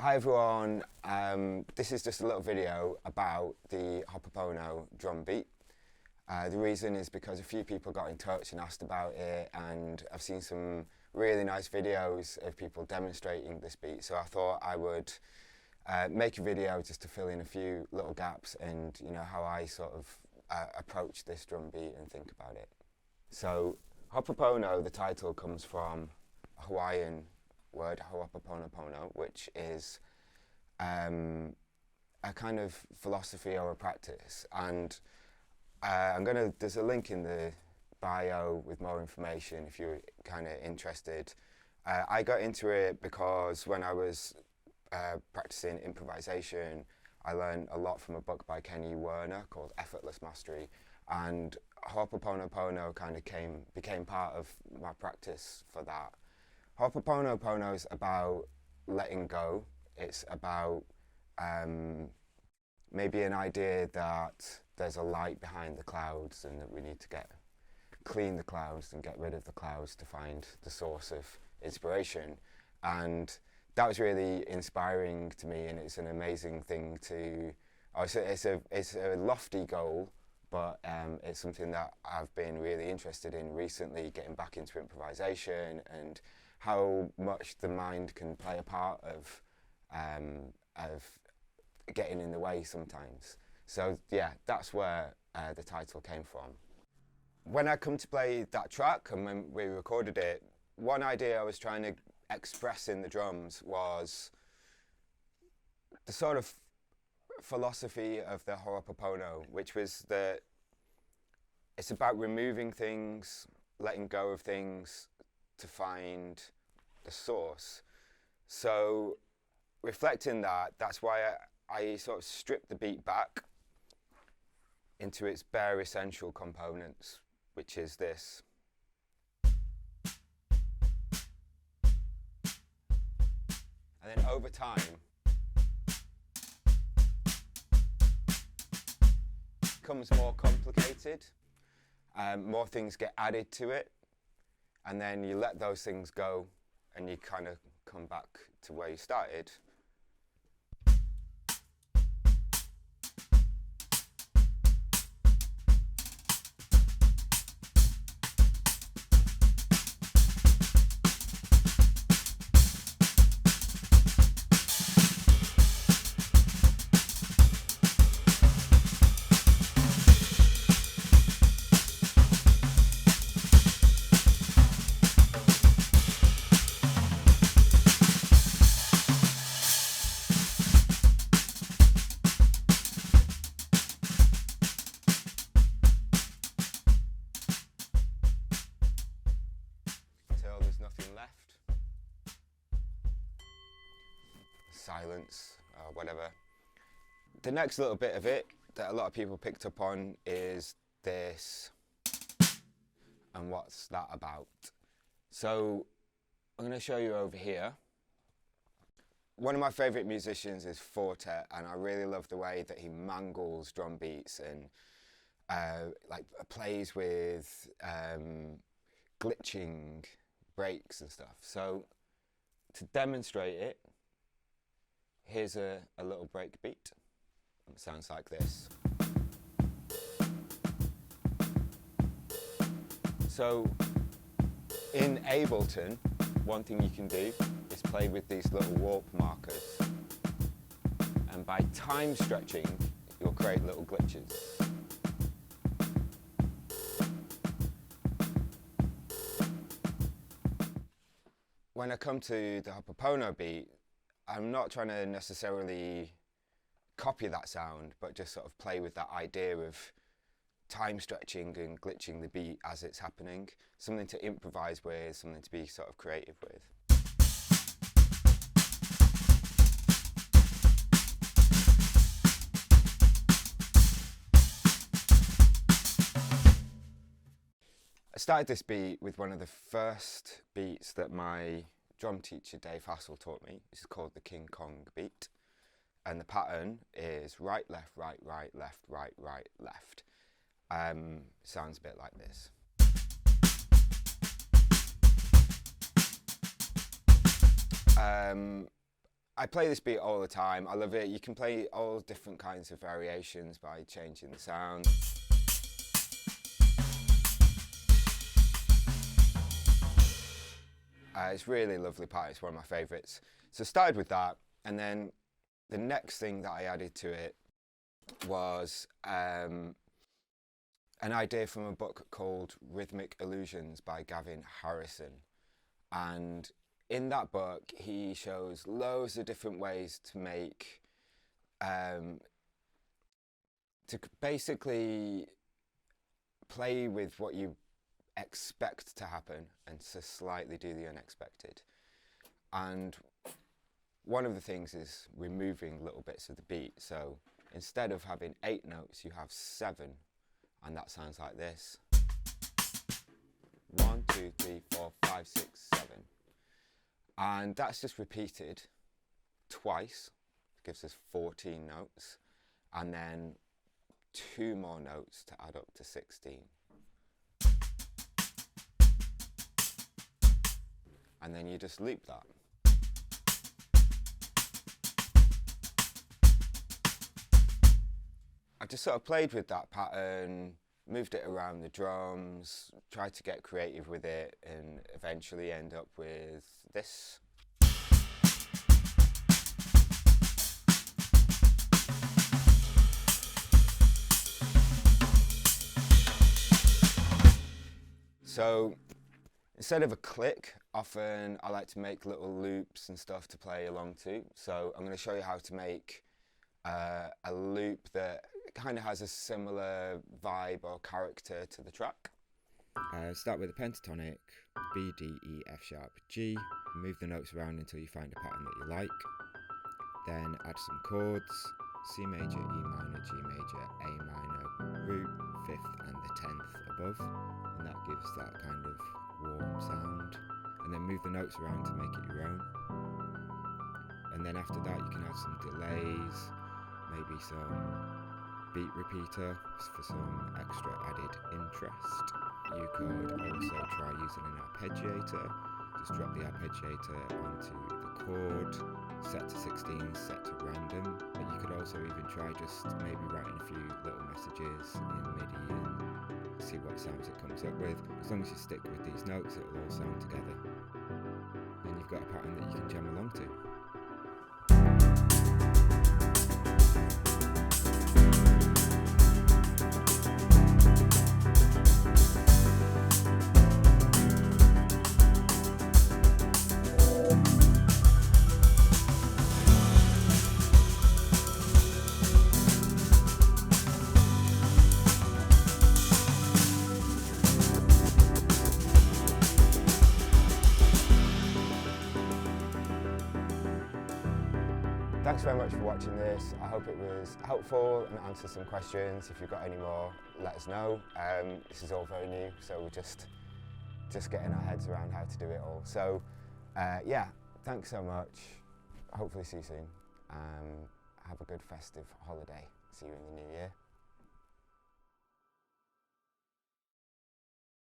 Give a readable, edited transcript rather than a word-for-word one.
Hi everyone, this is just a little video about the Hopopono drum beat. The reason is because a few people got in touch and asked about it, and I've seen some really nice videos of people demonstrating this beat, so I thought I would make a video just to fill in a few little gaps and how I sort of approach this drum beat and think about it. So Hopopono, the title, comes from a Hawaiian word, Ho'oponopono, which is a kind of philosophy or a practice, and there's a link in the bio with more information if you're kind of interested. I got into it because when I was practicing improvisation, I learned a lot from a book by Hew Len called Effortless Mastery, and Hopoponopono kind of became part of my practice for that. Hopoponopono is about letting go. It's about maybe an idea that there's a light behind the clouds and that we need to clean the clouds and get rid of the clouds to find the source of inspiration. And that was really inspiring to me, and it's an amazing thing to, it's a lofty goal, but it's something that I've been really interested in recently, getting back into improvisation and how much the mind can play a part of getting in the way sometimes. So yeah, that's where the title came from. When I come to play that track and when we recorded it, one idea I was trying to express in the drums was the sort of philosophy of the Ho'opopono, which was that it's about removing things, letting go of things to find the source. So reflecting that, that's why I sort of stripped the beat back into its bare essential components, which is this. And then over time, it becomes more complicated, more things get added to it, and then you let those things go and you kind of come back to where you started. Silence or whatever. The next little bit of it that a lot of people picked up on is this, and what's that about? So I'm going to show you over here. One of my favourite musicians is Forte, and I really love the way that he mangles drum beats and like plays with glitching breaks and stuff. So to demonstrate it, here's a little break beat. It sounds like this. So in Ableton, one thing you can do is play with these little warp markers, and by time stretching you'll create little glitches. When I come to the Hopopono beat, I'm not trying to necessarily copy that sound, but just sort of play with that idea of time stretching and glitching the beat as it's happening. Something to improvise with, something to be sort of creative with. I started this beat with one of the first beats that my drum teacher Dave Hassel taught me. This is called the King Kong beat, and the pattern is right, left, right, right, left, right, right, left. Sounds a bit like this. I play this beat all the time. I love it. You can play all different kinds of variations by changing the sound. It's really lovely part. It's one of my favourites. So I started with that, and then the next thing that I added to it was an idea from a book called Rhythmic Illusions by Gavin Harrison. And in that book, he shows loads of different ways to make, to basically play with what you expect to happen and to slightly do the unexpected. And one of the things is removing little bits of the beat. So instead of having 8 notes, you have 7, and that sounds like this. 1, 2, 3, 4, 5, 6, 7. And that's just repeated twice, gives us 14 notes, and then 2 more notes to add up to 16. And then you just loop that. I just sort of played with that pattern, moved it around the drums, tried to get creative with it, and eventually end up with this. So instead of a click, often I like to make little loops and stuff to play along to. So I'm going to show you how to make a loop that kind of has a similar vibe or character to the track. Start with a pentatonic, B, D, E, F sharp, G. Move the notes around until you find a pattern that you like. Then add some chords, C major, E minor, G major, A minor, root, 5th and the 10th above. And that gives that kind of warm sound. And then move the notes around to make it your own. And then after that you can add some delays, maybe some beat repeater for some extra added interest. You could also try using an arpeggiator. Just drop the arpeggiator onto the chord, set to 16, set to random. But you could also even try just maybe writing a few little messages in MIDI and see what sounds it comes up with. As long as you stick with these notes, it'll all sound together. Then you've got a pattern that you can jam along to. Thanks very much for watching this. I hope it was helpful and answered some questions. If you've got any more, let us know. This is all very new, so we're just getting our heads around how to do it all. So yeah, thanks so much. Hopefully see you soon. Have a good festive holiday. See you in the new year.